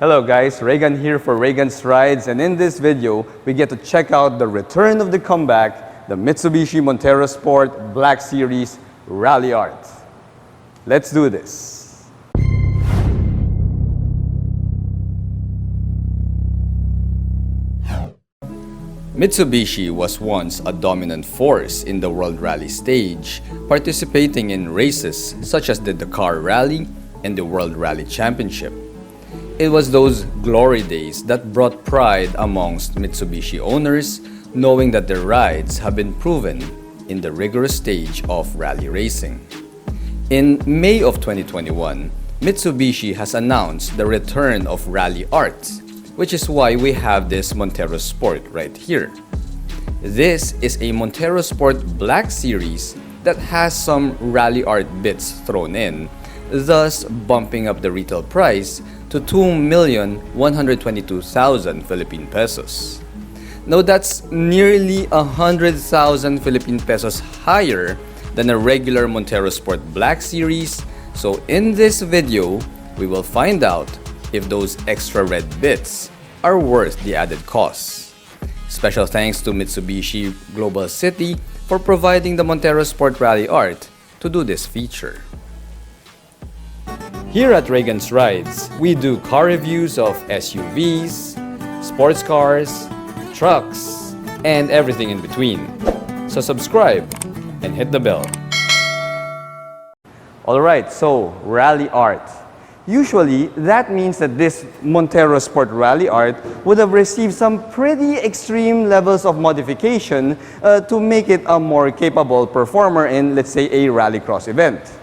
Hello guys, Reagan here for Reagan's Rides, and in this video, we get to check out the return of the comeback, the Mitsubishi Montero Sport Black Series Ralliart. Let's do this. Mitsubishi was once a dominant force in the World Rally stage, participating in races such as the Dakar Rally and the World Rally Championship. It was those glory days that brought pride amongst Mitsubishi owners, knowing that their rides have been proven in the rigorous stage of rally racing. In May of 2021, Mitsubishi has announced the return of Ralliart, which is why we have this Montero Sport right here. This is a Montero Sport Black Series that has some Ralliart bits thrown in, thus bumping up the retail price to 2,122,000 Philippine pesos. Now that's nearly 100,000 Philippine pesos higher than a regular Montero Sport Black Series, so in this video, we will find out if those extra red bits are worth the added costs. Special thanks to Mitsubishi Global City for providing the Montero Sport Ralliart to do this feature. Here at Reagan's Rides, we do car reviews of SUVs, sports cars, trucks, and everything in between. So subscribe and hit the bell. Alright, so Ralliart. Usually, that means that this Montero Sport Ralliart would have received some pretty extreme levels of modification to make it a more capable performer in, let's say, a rallycross event.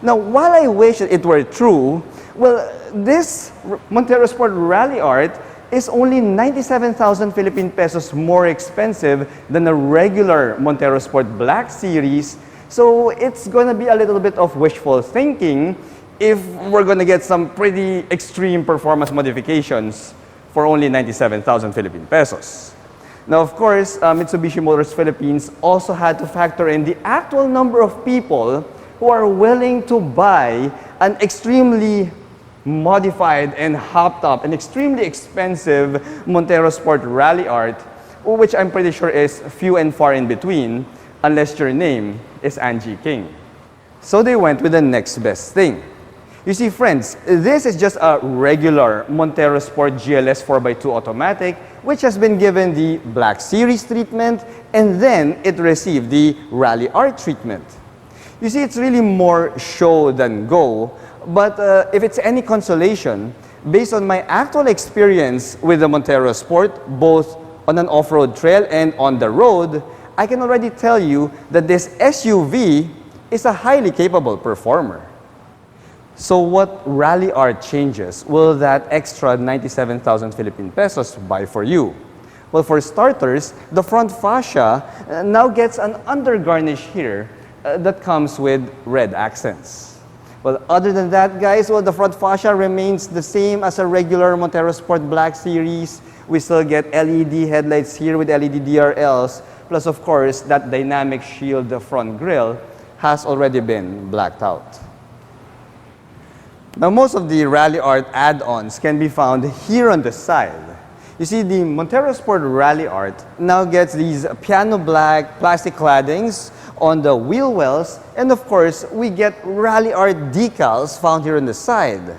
Now, while I wish that it were true, well, this Montero Sport Ralliart is only 97,000 Philippine pesos more expensive than a regular Montero Sport Black Series, so it's gonna be a little bit of wishful thinking if we're gonna get some pretty extreme performance modifications for only 97,000 Philippine pesos. Now, of course, Mitsubishi Motors Philippines also had to factor in the actual number of people who are willing to buy an extremely modified and hopped up and extremely expensive Montero Sport Ralliart, which I'm pretty sure is few and far in between, unless your name is Angie King. So they went with the next best thing. You see, friends, this is just a regular Montero Sport GLS 4x2 automatic, which has been given the Black Series treatment, and then it received the Ralliart treatment. You see, it's really more show than go, but if it's any consolation, based on my actual experience with the Montero Sport, both on an off-road trail and on the road, I can already tell you that this SUV is a highly capable performer. So what Ralliart changes will that extra 97,000 Philippine pesos buy for you? Well, for starters, the front fascia now gets an undergarnish here that comes with red accents. Well, other than that, guys, well, the front fascia remains the same as a regular Montero Sport Black Series. We still get LED headlights here with LED DRLs, plus of course, that dynamic shield, the front grille, has already been blacked out. Now, most of the Ralliart add-ons can be found here on the side. You see, the Montero Sport Ralliart now gets these piano black plastic claddings on the wheel wells, and of course, we get Ralliart decals found here on the side.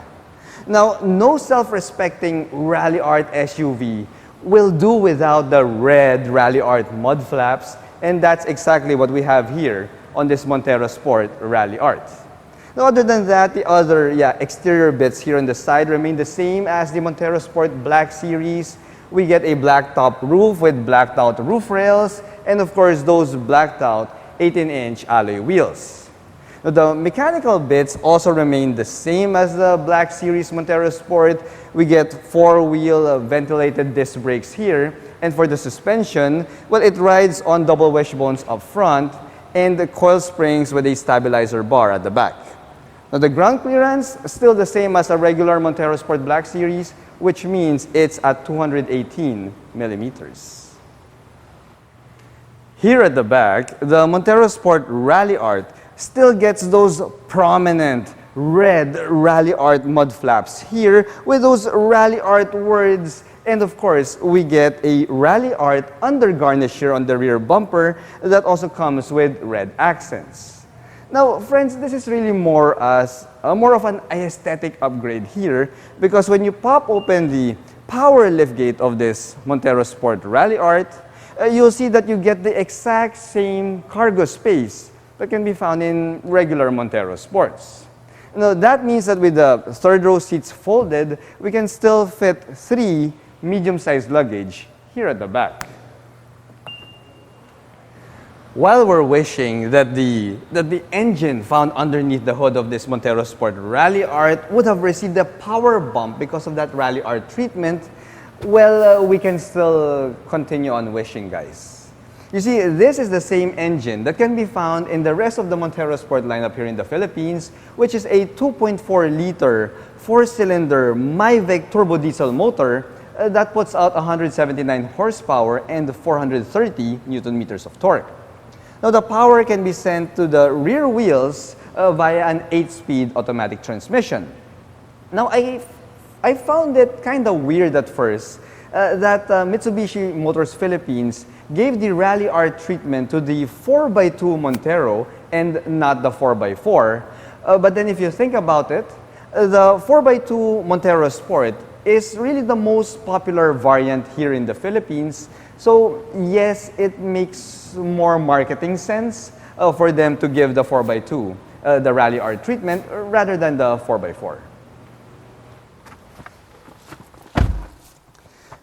Now, no self-respecting Ralliart SUV will do without the red Ralliart mud flaps, and that's exactly what we have here on this Montero Sport Ralliart. Now, other than that, the other exterior bits here on the side remain the same as the Montero Sport Black Series. We get a blacked out roof with blacked out roof rails, and of course, those blacked out 18-inch alloy wheels. Now, the mechanical bits also remain the same as the Black Series Montero Sport. We get four-wheel ventilated disc brakes here, and for the suspension, well, it rides on double wishbones up front and the coil springs with a stabilizer bar at the back. Now, the ground clearance is still the same as a regular Montero Sport Black Series, which means it's at 218 millimeters. Here at the back, the Montero Sport Ralliart still gets those prominent red Ralliart mud flaps here with those Ralliart words. And of course, we get a Ralliart undergarnish here on the rear bumper that also comes with red accents. Now, friends, this is really more of an aesthetic upgrade here, because when you pop open the power liftgate of this Montero Sport Ralliart, you'll see that you get the exact same cargo space that can be found in regular Montero Sports. Now, that means that with the third row seats folded, we can still fit 3 medium-sized luggage here at the back. While we're wishing that the engine found underneath the hood of this Montero Sport Ralliart would have received a power bump because of that Ralliart treatment, well, we can still continue on wishing, guys. You see, this is the same engine that can be found in the rest of the Montero Sport lineup here in the Philippines, which is a 2.4-liter 4-cylinder MyVic turbo diesel motor that puts out 179 horsepower and 430 Newton meters of torque. Now, the power can be sent to the rear wheels via an 8-speed automatic transmission. Now, I found it kind of weird at first that Mitsubishi Motors Philippines gave the Ralliart treatment to the 4x2 Montero and not the 4x4. But then if you think about it, the 4x2 Montero Sport is really the most popular variant here in the Philippines. So yes, it makes more marketing sense for them to give the 4x2 the Ralliart treatment rather than the 4x4.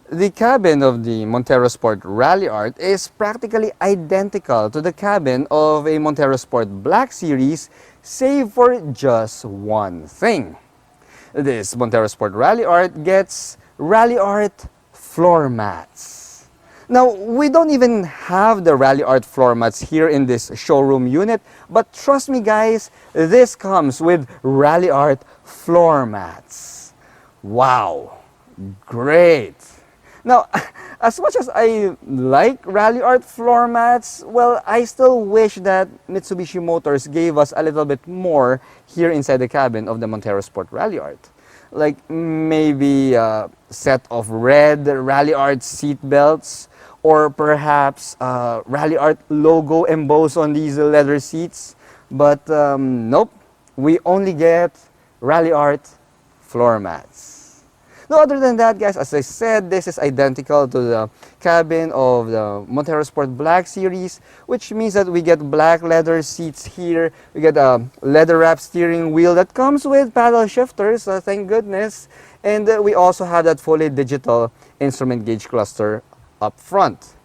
The cabin of the Montero Sport Ralliart is practically identical to the cabin of a Montero Sport Black Series, save for just one thing. This Montero Sport Ralliart gets Ralliart floor mats. Now, we don't even have the Ralliart floor mats here in this showroom unit, but trust me guys, this comes with Ralliart floor mats. Wow, great! Now, as much as I like Ralliart floor mats, well, I still wish that Mitsubishi Motors gave us a little bit more here inside the cabin of the Montero Sport Ralliart. Like maybe a set of red Ralliart seat belts, or perhaps Ralliart logo embossed on these leather seats. But nope, we only get Ralliart floor mats. Now, other than that, guys, as I said, this is identical to the cabin of the Montero Sport Black Series, which means that we get black leather seats here. We get a leather-wrapped steering wheel that comes with paddle shifters, thank goodness. And we also have that fully digital instrument gauge cluster up front.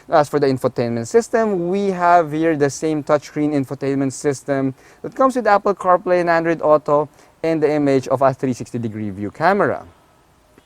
As for the infotainment system, we have here the same touchscreen infotainment system that comes with Apple CarPlay and Android Auto and the image of a 360-degree view camera.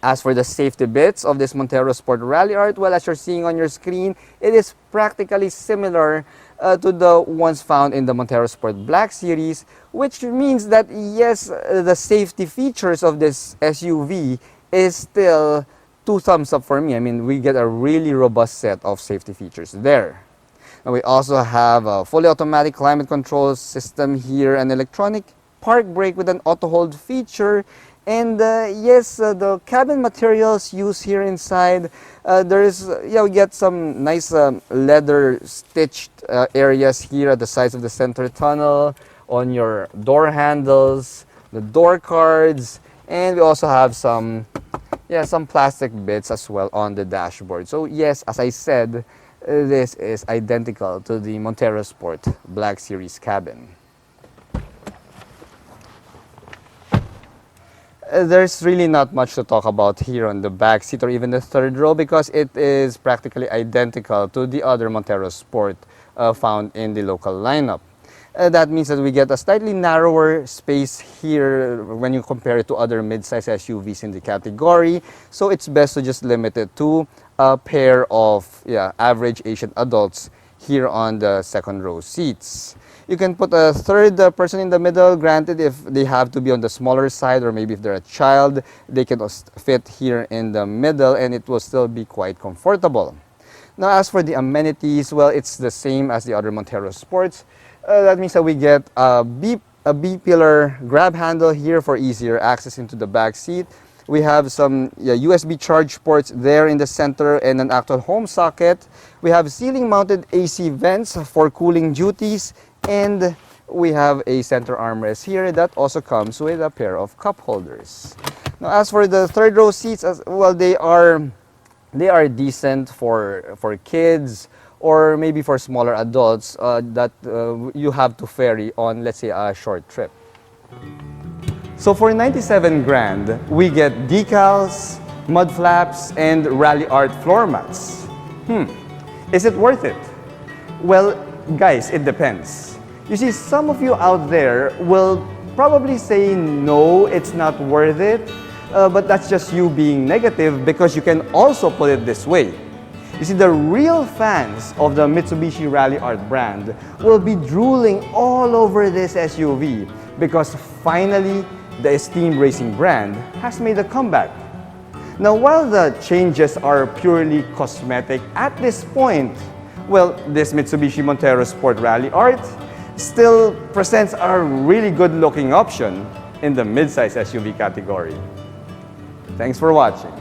As for the safety bits of this Montero Sport Ralliart, well, as you're seeing on your screen, it is practically similar to the ones found in the Montero Sport Black Series, which means that yes, the safety features of this SUV is still 2 thumbs up for me. I mean, we get a really robust set of safety features there. And we also have a fully automatic climate control system here, an electronic park brake with an auto hold feature. And yes, the cabin materials used here inside, we get some nice leather stitched areas here at the sides of the center tunnel, on your door handles, the door cards, and we also have some plastic bits as well on the dashboard. So yes, as I said, this is identical to the Montero Sport Black Series cabin. There's really not much to talk about here on the back seat or even the third row, because it is practically identical to the other Montero Sport found in the local lineup. That means that we get a slightly narrower space here when you compare it to other mid-size SUVs in the category. So it's best to just limit it to a pair of average Asian adults here on the second row seats. You can put a third person in the middle, granted if they have to be on the smaller side, or maybe if they're a child, they can fit here in the middle and it will still be quite comfortable. Now, as for the amenities, well, it's the same as the other Montero Sports. That means that we get a beep a B-pillar grab handle here for easier access into the back seat. We have some USB charge ports there in the center and an actual home socket. We have ceiling-mounted AC vents for cooling duties, and we have a center armrest here that also comes with a pair of cup holders. Now, as for the third row seats, well, they are decent for kids or maybe for smaller adults that you have to ferry on, let's say, a short trip. So for 97 grand, we get decals, mud flaps, and Ralliart floor mats. Is it worth it? Well, guys, it depends. You see, some of you out there will probably say, no, it's not worth it, but that's just you being negative, because you can also put it this way. You see, the real fans of the Mitsubishi Ralliart brand will be drooling all over this SUV because finally, the esteemed racing brand has made a comeback. Now, while the changes are purely cosmetic at this point, well, this Mitsubishi Montero Sport Ralliart still presents a really good-looking option in the midsize SUV category. Thanks for watching.